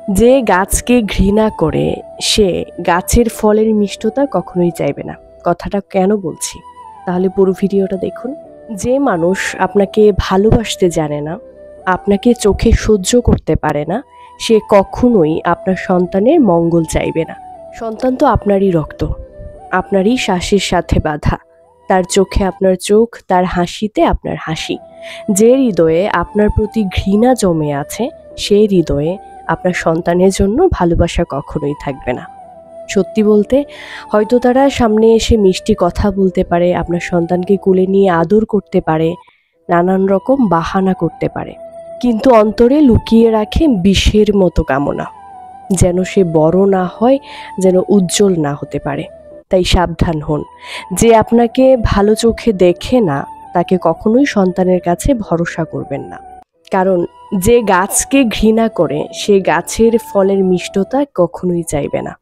যে গাছকে ঘৃণা করে সে গাছের ফলের মিষ্টতা কখনোই চাইবে না। কথাটা কেন বলছি তাহলে পুরো ভিডিওটা দেখুন। যে মানুষ আপনাকে ভালোবাসতে জানে না, আপনাকে চোখে সহ্য করতে পারে না, সে কখনোই আপনার সন্তানের মঙ্গল চাইবে না। সন্তান তো আপনারই রক্ত, আপনারই শ্বাসের সাথে বাঁধা। তার চোখে আপনার চোখ, তার হাসিতে আপনার হাসি। যে হৃদয়ে আপনার প্রতি ঘৃণা জমে আছে, সেই হৃদয়ে আপনার সন্তানের জন্য ভালোবাসা কখনোই থাকবে না। সত্যি বলতে, হয়তো তারা সামনে এসে মিষ্টি কথা বলতে পারে, আপনার সন্তানকে কোলে নিয়ে আদর করতে পারে, নানান রকম বাহানা করতে পারে, কিন্তু অন্তরে লুকিয়ে রাখে বিষের মতো কামনা, যেন সে বড় না হয়, যেন উজ্জ্বল না হতে পারে। তাই সাবধান হন। যে আপনাকে ভালো চোখে দেখে না, তাকে কখনোই সন্তানের কাছে ভরসা করবেন না। কারণ যে গাছকে ঘৃণা করে সে গাছের ফলের মিষ্টতা কখনোই চাইবে না।